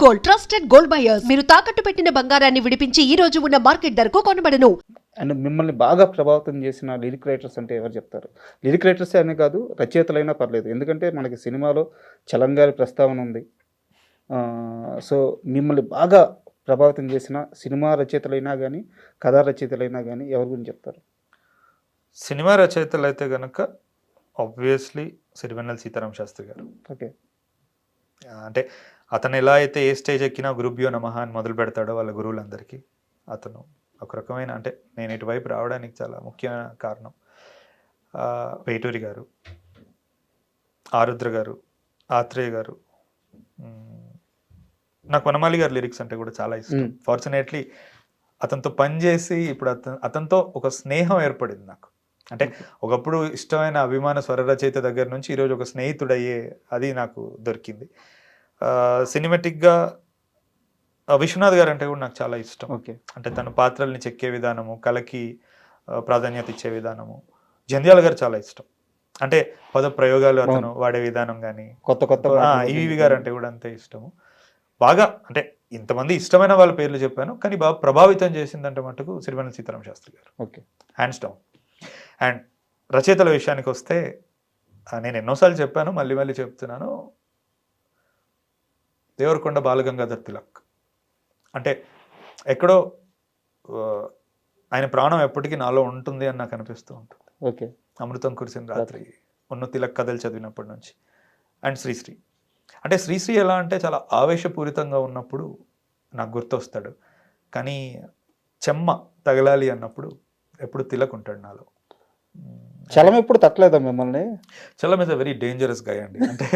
Gold, trusted gold buyers. మీరు తాకట్టు పెట్టిన బంగారాన్ని విడిపించి ఈ రోజు ఉన్న మార్కెట్ ధరకు కొనబడను. అండ్ మిమ్మల్ని బాగా ప్రభావితం చేసిన లిరిక్ రైటర్స్ అంటే ఎవరు చెప్తారు? లిరిక్ రైటర్సే అనే కాదు, రచయితలైనా పర్లేదు. ఎందుకంటే మనకి సినిమాలో చలం గారి ప్రస్తావన ఉంది. సో మిమ్మల్ని బాగా ప్రభావితం చేసిన సినిమా రచయితలైనా కానీ, కథా రచయితలైనా కానీ ఎవరి గురించి చెప్తారు? సినిమా రచయితలు అయితే కనుక ఆబ్వియస్లీ సిరివెన్నెల సీతారామ శాస్త్రి గారు. ఓకే. అంటే అతను ఎలా అయితే ఏ స్టేజ్ ఎక్కినా గురుభ్యో నమః అని మొదలు పెడతాడో వాళ్ళ గురువులందరికీ, అతను ఒక రకమైన, అంటే నేను ఇటువైపు రావడానికి చాలా ముఖ్యమైన కారణం వేటూరి గారు, ఆరుద్ర గారు, ఆత్రేయ గారు. నాకు వనమాలి గారి లిరిక్స్ అంటే కూడా చాలా ఇష్టం. ఫార్చునేట్లీ అతనితో పనిచేసి ఇప్పుడు అతనితో ఒక స్నేహం ఏర్పడింది నాకు. అంటే ఒకప్పుడు ఇష్టమైన అభిమాన స్వర రచయిత దగ్గర నుంచి ఈరోజు ఒక స్నేహితుడయ్యే అది నాకు దొరికింది. సినిమాటిక్గా విశ్వనాథ్ గారు అంటే కూడా నాకు చాలా ఇష్టం. ఓకే. అంటే తన పాత్రల్ని చెక్కే విధానము, కళకి ప్రాధాన్యత ఇచ్చే విధానము. జంధ్యాల గారు చాలా ఇష్టం. అంటే పద ప్రయోగాలు అతను వాడే విధానం కానీ, కొత్త కొత్త ఈవి గారు అంటే కూడా అంతే ఇష్టము. బాగా అంటే ఇంతమంది ఇష్టమైన వాళ్ళ పేర్లు చెప్పాను, కానీ బాగా ప్రభావితం చేసిందంటే మటుకు సిరివెన్నెల సీతారామ శాస్త్రి గారు. Okay, hands down. అండ్ రచయితల విషయానికి వస్తే నేను ఎన్నోసార్లు చెప్పాను, మళ్ళీ మళ్ళీ చెప్తున్నాను, దేవరకొండ బాలగంగాధర్ తిలక్. అంటే ఎక్కడో ఆయన ప్రాణం ఎప్పటికీ నాలో ఉంటుంది అని నాకు అనిపిస్తూ ఉంటుంది. ఓకే. అమృతం కురిసిన రాత్రి, ఉన్ను తిలక్ కథలు చదివినప్పటి నుంచి. అండ్ శ్రీశ్రీ. అంటే శ్రీశ్రీ ఎలా అంటే చాలా ఆవేశపూరితంగా ఉన్నప్పుడు నాకు గుర్తొస్తాడు, కానీ చెమ్మ తగలాలి అన్నప్పుడు ఎప్పుడు తిలక్ ఉంటాడు నాలో. చలం ఎప్పుడు తట్టలేదా మిమ్మల్ని? Chalam is a very dangerous guy అండి. అంటే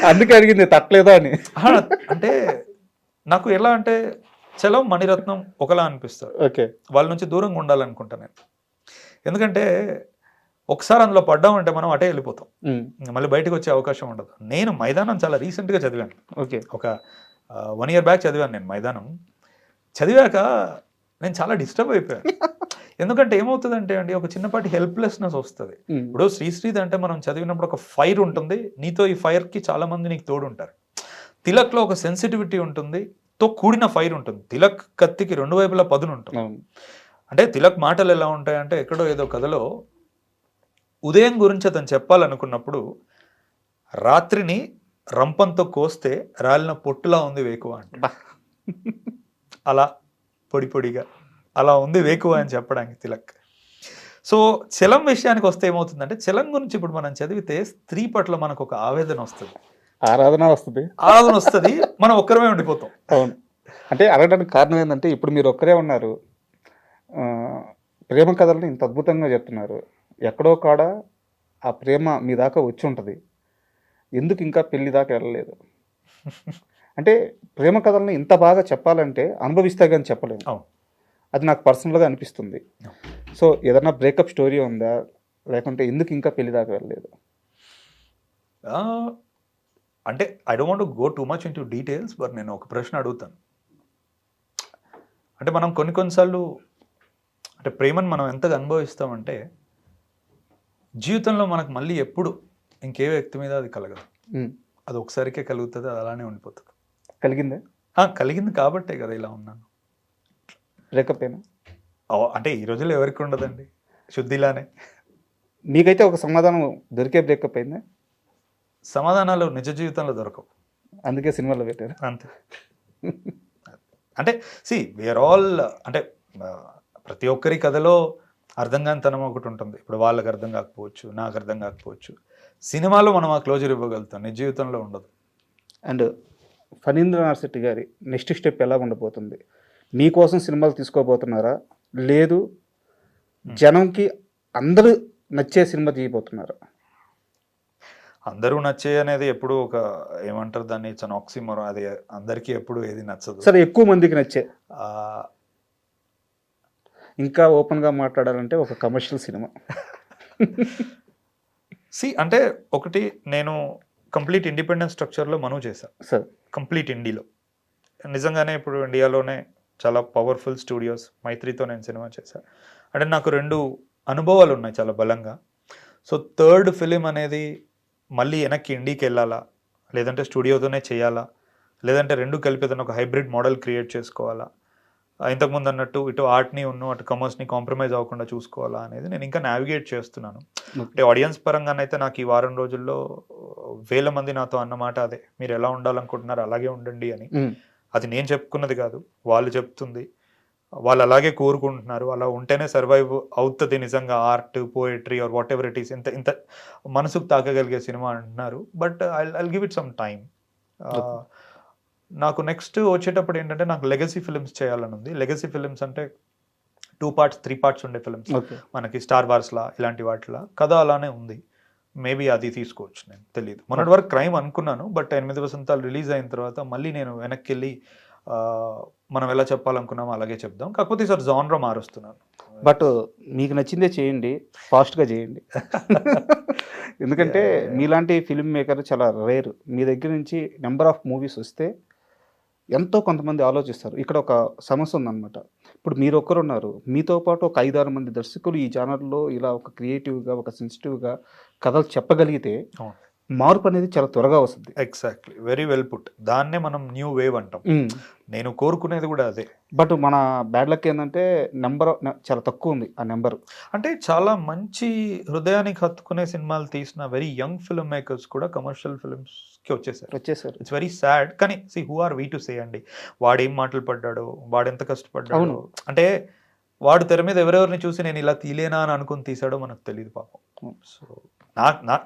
అందుకే అడిగింది తట్టలేదా అని. అంటే నాకు ఎలా అంటే చలం, మణిరత్నం ఒకలా అనిపిస్తారు. ఓకే. వాళ్ళ నుంచి దూరంగా ఉండాలనుకుంటా నేను. ఎందుకంటే ఒకసారి అందులో పడ్డామంటే మనం అటే వెళ్ళిపోతాం, మళ్ళీ బయటకు వచ్చే అవకాశం ఉండదు. నేను మైదానం చాలా రీసెంట్గా చదివాను. ఓకే. ఒక 1 year బ్యాక్ చదివాను నేను మైదానం. చదివాక నేను చాలా డిస్టర్బ్ అయిపోయాను. ఎందుకంటే ఏమవుతుందంటే అండి, ఒక చిన్నపాటి హెల్ప్లెస్నెస్ వస్తుంది. ఇప్పుడు శ్రీశ్రీది అంటే మనం చదివినప్పుడు ఒక ఫైర్ ఉంటుంది, నీతో ఈ ఫైర్కి చాలా మంది నీకు తోడు ఉంటారు. తిలక్లో ఒక సెన్సిటివిటీ ఉంటుంది, తో కూడిన ఫైర్ ఉంటుంది. తిలక్ కత్తికి 2 వైపులా పదును ఉంటుంది. అంటే తిలక్ మాటలు ఎలా ఉంటాయంటే, ఎక్కడో ఏదో కథలో ఉదయం గురించి అతను చెప్పాలనుకున్నప్పుడు, రాత్రిని రంపంతో కోస్తే రాలిన పొట్టులా ఉంది వేకువ అంటే, అలా పొడి పొడిగా అలా ఉంది వేకువ అని చెప్పడానికి తిలక్. సో చలం విషయానికి వస్తే ఏమవుతుందంటే, చలం గురించి ఇప్పుడు మనం చదివితే స్త్రీ పట్ల మనకు ఒక ఆవేదన వస్తుంది, ఆరాధన వస్తుంది, మనం ఒక్కరమే ఉండిపోతాం. అవును. అంటే అడగడానికి కారణం ఏంటంటే, ఇప్పుడు మీరు ఒక్కరే ఉన్నారు, ప్రేమ కథలను ఇంత అద్భుతంగా చెప్తున్నారు, ఎక్కడో కాడ ఆ ప్రేమ మీ దాకా వచ్చి ఉంటుంది, ఎందుకు ఇంకా పెళ్లి దాకా వెళ్ళలేదు? అంటే ప్రేమ కథలను ఇంత బాగా చెప్పాలంటే అనుభవిస్తే కానీ చెప్పలేము. అది నాకు పర్సనల్గా అనిపిస్తుంది. సో ఏదన్నా బ్రేకప్ స్టోరీ ఉందా, లేకుంటే ఎందుకు ఇంకా పెళ్లి దాకా వెళ్ళలేదు? అంటే I don't want to go too much in to details, but నేను ఒక ప్రశ్న అడుగుతాను. అంటే మనం కొన్నిసార్లు అంటే ప్రేమను మనం ఎంతగా అనుభవిస్తామంటే, జీవితంలో మనకు మళ్ళీ ఎప్పుడు ఇంకే వ్యక్తి మీద అది కలగదు. అది ఒకసారికే కలుగుతుంది, అది అలానే ఉండిపోతుంది. కలిగిందే? కలిగింది కాబట్టే కదా ఇలా ఉన్నాను. బ్రేకప్ అయినా అంటే ఈ రోజుల్లో ఎవరికి ఉండదండి, శుద్ధిలానే. మీకైతే ఒక సమాధానం దొరికే బ్రేకప్ అయిందా? సమాధానాలు నిజ జీవితంలో దొరకవు, అందుకే సినిమాలో పెట్టారు అంతే. అంటే వీఆర్ ఆల్, అంటే ప్రతి ఒక్కరి కథలో అర్థం కానితనం ఒకటి ఉంటుంది. ఇప్పుడు వాళ్ళకి అర్థం కాకపోవచ్చు, నాకు అర్థం కాకపోవచ్చు. సినిమాలో మనం ఆ క్లోజర్ ఇవ్వగలుగుతాం, నిజ జీవితంలో ఉండదు. అండ్ ఫణీంద్రనాథ్ శెట్టి గారి నెక్స్ట్ స్టెప్ ఎలా ఉండబోతుంది? మీకోసం సినిమాలు తీసుకోబోతున్నారా, లేదు జనంకి అందరూ నచ్చే సినిమా తీయబోతున్నారా? అందరూ నచ్చే అనేది ఎప్పుడు ఒక ఏమంటారు దాన్ని, ఆక్సిమోరన్. అది అందరికీ ఎప్పుడు ఏది నచ్చదు. సరే, ఎక్కువ మందికి నచ్చే, ఇంకా ఓపెన్గా మాట్లాడాలంటే ఒక కమర్షియల్ సినిమా. అంటే ఒకటి, నేను కంప్లీట్ ఇండిపెండెంట్ స్ట్రక్చర్లో మనూ చేశాను సార్, కంప్లీట్ ఇండియాలో. నిజంగానే ఇప్పుడు ఇండియాలోనే చాలా పవర్ఫుల్ స్టూడియోస్, మైత్రితో నేను సినిమా చేశాను. అంటే నాకు 2 అనుభవాలు ఉన్నాయి చాలా బలంగా. సో 3rd ఫిలిం అనేది మళ్ళీ వెనక్కి ఇండికి వెళ్ళాలా, లేదంటే స్టూడియోతోనే చేయాలా, లేదంటే రెండు కలిపి ఏదైనా ఒక హైబ్రిడ్ మోడల్ క్రియేట్ చేసుకోవాలా, ఇంతకుముందు అన్నట్టు ఇటు ఆర్ట్ని అటు కమర్స్ని కాంప్రమైజ్ అవ్వకుండా చూసుకోవాలా అనేది నేను ఇంకా నావిగేట్ చేస్తున్నాను. అంటే ఆడియన్స్ పరంగానైతే నాకు ఈ వారం రోజుల్లో 1000 మంది నాతో అన్నమాట అదే, మీరు ఎలా ఉండాలనుకుంటున్నారు అలాగే ఉండండి అని. అది నేను చెప్పుకున్నది కాదు, వాళ్ళు చెప్తుంది, వాళ్ళు అలాగే కోరుకుంటున్నారు. అలా ఉంటేనే సర్వైవ్ అవుతుంది నిజంగా art, poetry or whatever it is, ఇంత మనసుకు తాకగలిగే సినిమా అంటున్నారు. But I'll give it some time. నాకు నెక్స్ట్ వచ్చేటప్పుడు ఏంటంటే నాకు లెగసీ ఫిల్మ్స్ చేయాలని ఉంది. లెగసీ ఫిల్మ్స్ అంటే 2 parts 3 parts ఉండే ఫిల్మ్స్, మనకి స్టార్ వార్స్లా ఇలాంటి వాటిలా కథ అలానే ఉంది. మేబీ అది తీసుకోవచ్చు, నేను తెలియదు. మొన్నటి వరకు క్రైమ్ అనుకున్నాను, బట్ 8 వసంతాలు రిలీజ్ అయిన తర్వాత మళ్ళీ నేను వెనక్కి వెళ్ళి మనం ఎలా చెప్పాలనుకున్నామో అలాగే చెప్దాం. కాకపోతే ఈసారి జానర్ మారుస్తున్నాను. బట్ మీకు నచ్చిందే చేయండి, ఫాస్ట్గా చేయండి. ఎందుకంటే మీలాంటి ఫిల్మ్ మేకర్ చాలా రేర్. మీ దగ్గర నుంచి నెంబర్ ఆఫ్ మూవీస్ వస్తే ఎంతో కొంతమంది ఆలోచిస్తారు. ఇక్కడ ఒక సమస్య ఉందన్నమాట. ఇప్పుడు మీరు ఒక్కరున్నారు, మీతో పాటు ఒక 5-6 మంది దర్శకులు ఈ ఛానల్లో ఇలా ఒక క్రియేటివ్గా, ఒక సెన్సిటివ్గా కథలు చెప్పగలిగితే మార్పు అనేది చాలా త్వరగా వస్తుంది. Exactly, very well put. దాన్నే మనం న్యూ వేవ్ అంటాం. నేను కోరుకునేది కూడా అదే. బట్ మన బ్యాడ్ లక్ ఏంటంటే నెంబర్ చాలా తక్కువ ఉంది. ఆ నెంబర్ అంటే చాలా మంచి హృదయానికి హత్తుకునే సినిమాలు తీసిన వెరీ యంగ్ ఫిల్మ్ మేకర్స్ కూడా కమర్షియల్ ఫిల్మ్స్కి వచ్చేసారు. It's very sad. కానీ సి who are we to say అండి, వాడు ఏం మాటలు పడ్డాడో, వాడు ఎంత కష్టపడ్డాడు, అంటే వాడు తెర మీద ఎవరెవరిని చూసి నేను ఇలా తీలేనా అని అనుకుని తీసాడో మనకు తెలియదు పాపం. సో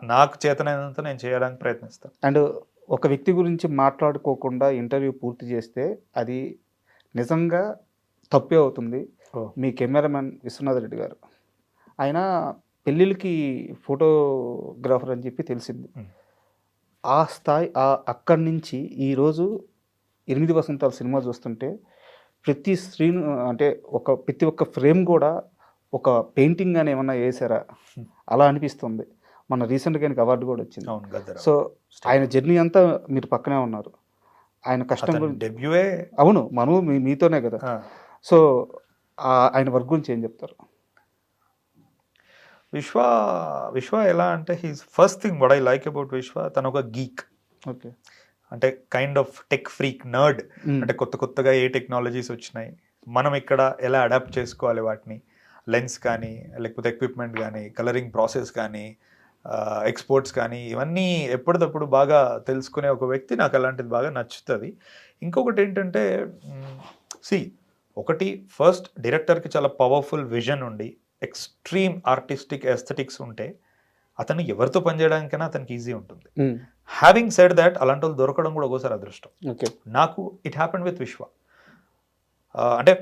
నాకు చేతనైనంత నేను చేయడానికి ప్రయత్నిస్తాను. అండ్ ఒక వ్యక్తి గురించి మాట్లాడుకోకుండా ఇంటర్వ్యూ పూర్తి చేస్తే అది నిజంగా తప్పే అవుతుంది. మీ కెమెరామెన్ విశ్వనాథ్ రెడ్డి గారు, ఆయన పెళ్ళిళ్ళకి ఫోటోగ్రాఫర్ అని చెప్పి తెలిసింది. ఆ స్థాయి అక్కడి నుంచి ఈరోజు 8 వసంతాల సినిమా చూస్తుంటే ప్రతి స్క్రీన్ అంటే ప్రతి ఒక్క ఫ్రేమ్ కూడా ఒక పెయింటింగ్ అని ఏమన్నా వేసారా అలా అనిపిస్తుంది. మన రీసెంట్గా ఆయనకి అవార్డు కూడా వచ్చింది. సో ఆయన జర్నీ అంతా మీరు పక్కనే ఉన్నారు. ఆయన కష్టం డెబ్యూయే. అవును, మనం మీతోనే కదా. సో ఆయన వర్క్ గురించి ఏం చెప్తారు? విశ్వ ఎలా అంటే he's first thing what I like about విశ్వ, తను ఒక గీక్. ఓకే, అంటే kind of tech freak, nerd. అంటే కొత్తగా ఏ టెక్నాలజీస్ వచ్చినాయి, మనం ఇక్కడ ఎలా అడాప్ట్ చేసుకోవాలి వాటిని, లెన్స్ కానీ లేకపోతే ఎక్విప్మెంట్ కానీ, కలరింగ్ ప్రాసెస్ కానీ, ఎక్స్పోర్ట్స్ కానీ, ఇవన్నీ ఎప్పటికప్పుడు బాగా తెలుసుకునే ఒక వ్యక్తి. నాకు అలాంటిది బాగా నచ్చుతుంది. ఇంకొకటి ఏంటంటే ఒకటి ఫస్ట్ డైరెక్టర్కి చాలా పవర్ఫుల్ విజన్ ఉండి ఎక్స్ట్రీమ్ ఆర్టిస్టిక్ ఎస్థెటిక్స్ ఉంటే అతను ఎవరితో పనిచేయడానికైనా అతనికి ఈజీ ఉంటుంది. హ్యావింగ్ సెడ్ దాట్ అలాంటి వాళ్ళు దొరకడం కూడా ఒకసారి అదృష్టం. నాకు ఇట్ హ్యాపెండ్ విత్ విశ్వ. అంటే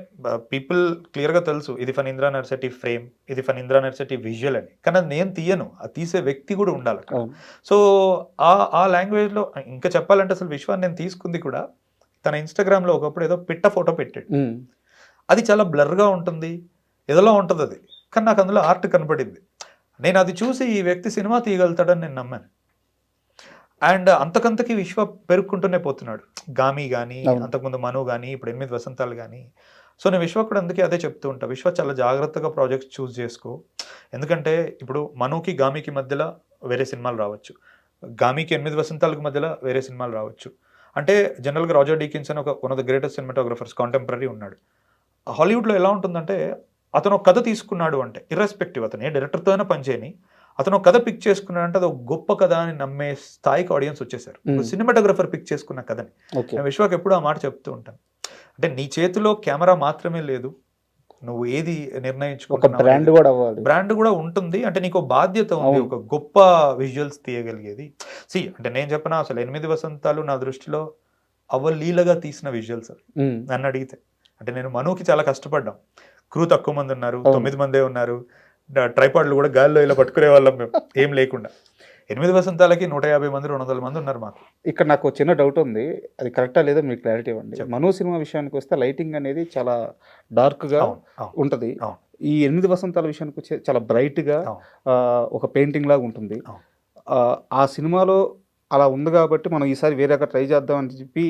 పీపుల్ క్లియర్గా తెలుసు ఇది ఫణీంద్ర నర్సిటీ ఫ్రేమ్, ఇది ఫణీంద్ర నర్సిటీ విజువల్ అని, కానీ అది నేను తీయను, అది తీసే వ్యక్తి కూడా ఉండాలి. సో ఆ లాంగ్వేజ్లో ఇంకా చెప్పాలంటే అసలు విశ్వాన్ని నేను తీసుకుంది కూడా తన ఇన్స్టాగ్రామ్లో ఒకప్పుడు ఏదో పిట్ట ఫోటో పెట్టాడు. అది చాలా బ్లర్గా ఉంటుంది, ఏదోలా ఉంటుంది అది, కానీ నాకు అందులో ఆర్ట్ కనపడింది. నేను అది చూసి ఈ వ్యక్తి సినిమా తీయగలుగుతాడని నేను నమ్మాను. అండ్ అంతకంతకి విశ్వ పెరుక్కుంటూనే పోతున్నాడు. గామి కానీ, అంతకుముందు మను కానీ, ఇప్పుడు 8 వసంతాలు కానీ. సో నేను విశ్వ కూడా అందుకే అదే చెప్తూ ఉంటా, విశ్వ చాలా జాగ్రత్తగా ప్రాజెక్ట్స్ చూస్ చేసుకో. ఎందుకంటే ఇప్పుడు మనుకి గామికి మధ్యలో వేరే సినిమాలు రావచ్చు, గామికి 8 వసంతాలకు మధ్యలో వేరే సినిమాలు రావచ్చు. అంటే జనరల్గా Roger Dickinson one of the greatest cinematographers contemporary ఉన్నాడు. హాలీవుడ్లో ఎలా ఉంటుందంటే అతను ఒక కథ తీసుకున్నాడు అంటే ఇర్రెస్పెక్టివ్ అతను ఏ డైరెక్టర్తో అయినా పనిచేయని, అతను ఒక కథ పిక్ చేసుకున్నాడు అంటే అది ఒక గొప్ప కథ అని నమ్మే స్థాయికి ఆడియన్స్ వచ్చేసారు. సినిమాటోగ్రఫర్ పిక్ చేసుకున్న కథని. నేను విశ్వాకి ఎప్పుడు ఆ మాట చెప్తూ ఉంటాను. అంటే నీ చేతిలో కెమెరా మాత్రమే లేదు, నువ్వు ఏది నిర్ణయించుకుంటున్నావు బ్రాండ్ కూడా ఉంటుంది. అంటే నీకు బాధ్యత ఉంది, ఒక గొప్ప విజువల్స్ తీయగలిగేది. అంటే నేను చెప్పిన అసలు 8 వసంతాలు నా దృష్టిలో అవలీలగా తీసిన విజువల్స్ అవి నన్ను అడిగితే. అంటే నేను మనుకి చాలా కష్టపడ్డాం, క్రూ తక్కువ మంది ఉన్నారు, 9 మందే ఉన్నారు, ట్రైపాడ్లు కూడా గాల్లో ఇలా పట్టుకునే వాళ్ళం మేము ఏం లేకుండా. 8 వసంతాలకి 150 మంది 200 మంది ఉన్నారు మాకు. ఇక్కడ నాకు చిన్న డౌట్ ఉంది, అది కరెక్టా లేదో మీకు క్లారిటీ ఇవ్వండి. మను సినిమా విషయానికి వస్తే లైటింగ్ అనేది చాలా డార్క్గా ఉంటుంది. ఈ 8 వసంతాల విషయానికి వచ్చే చాలా బ్రైట్గా ఒక పెయింటింగ్ లాగా ఉంటుంది. ఆ సినిమాలో అలా ఉంది కాబట్టి మనం ఈసారి వేరేగా ట్రై చేద్దామని చెప్పి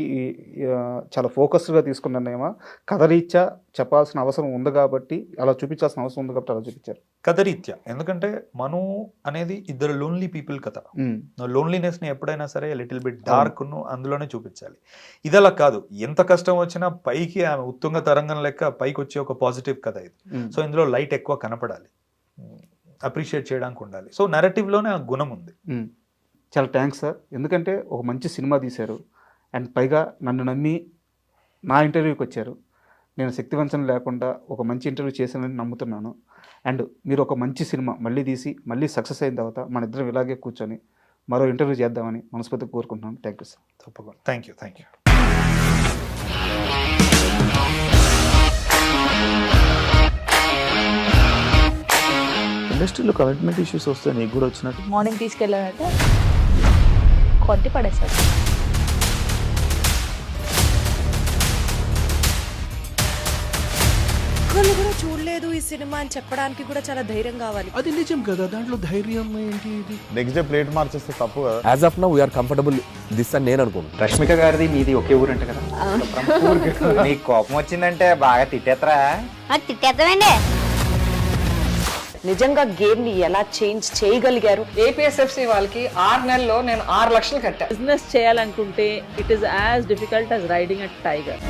చాలా ఫోకస్డ్గా తీసుకున్నానేమో కథ రీత్యా చెప్పాల్సిన అవసరం ఉంది కాబట్టి అలా చూపించాల్సిన అవసరం ఉంది కాబట్టి అలా చూపించారు. కథ రీత్యా ఎందుకంటే మను అనేది ఇద్దరు లోన్లీ పీపుల్ కథ. లోన్లీనెస్ని ఎప్పుడైనా సరే లిటిల్ బిట్ డార్క్ను అందులోనే చూపించాలి. ఇది అలా కాదు, ఎంత కష్టం వచ్చినా పైకి ఆమె ఉత్తుంగ తరంగం లెక్క పైకి వచ్చే ఒక పాజిటివ్ కథ ఇది. సో ఇందులో లైట్ ఎక్కువ కనపడాలి, అప్రిషియేట్ చేయడానికి ఉండాలి. సో నెరేటివ్లోనే ఆ గుణం ఉంది. చాలా థ్యాంక్స్ సార్, ఎందుకంటే ఒక మంచి సినిమా తీశారు అండ్ పైగా నన్ను నమ్మి నా ఇంటర్వ్యూకి వచ్చారు. నేను శక్తివంచన లేకుండా ఒక మంచి ఇంటర్వ్యూ చేశానని నమ్ముతున్నాను. అండ్ మీరు ఒక మంచి సినిమా మళ్ళీ తీసి మళ్ళీ సక్సెస్ అయిన తర్వాత మన ఇద్దరం ఇలాగే కూర్చొని మరో ఇంటర్వ్యూ చేద్దామని మనస్ఫూర్తిగా కోరుకుంటున్నాను. Thank you sir. తప్పకుండా. Thank you. ఇండస్ట్రీలో కమిట్మెంట్ ఇష్యూస్ వస్తే నీకు కూడా వచ్చినట్టు? మార్నింగ్ తీసుకెళ్ళానంటే కొట్టి పడేసారు. ఒక్కళ్ళు కూడా చూడలేదు ఈ సినిమా అని చెప్పడానికి కూడా చాలా ధైర్యం కావాలి. అది నిజం కదా, దాంట్లో ధైర్యం ఏంటి? ఇది నెక్స్ట్ డే ప్లేట్ మార్చేస్తే తప్పు కదా. As of now we're comfortable this అని నేను అనుకుంటున్నాను. రష్మిక గారిది మీది ఒకే ఊరు అంటే కదా. నీకు కోపం వచ్చిందంటే బాగా తిట్టేత్తరా? తిట్టేద్దామండి. నిజంగా గేమ్ ని ఎలా చేంజ్ చేయగలిగారు? ఏపీఎస్ఎఫ్సి వాళ్ళకి 6 నెలల్లో నేను 6 లక్షలు కట్టా. బిజినెస్ చేయాలనుకుంటే it is as difficult as riding a tiger.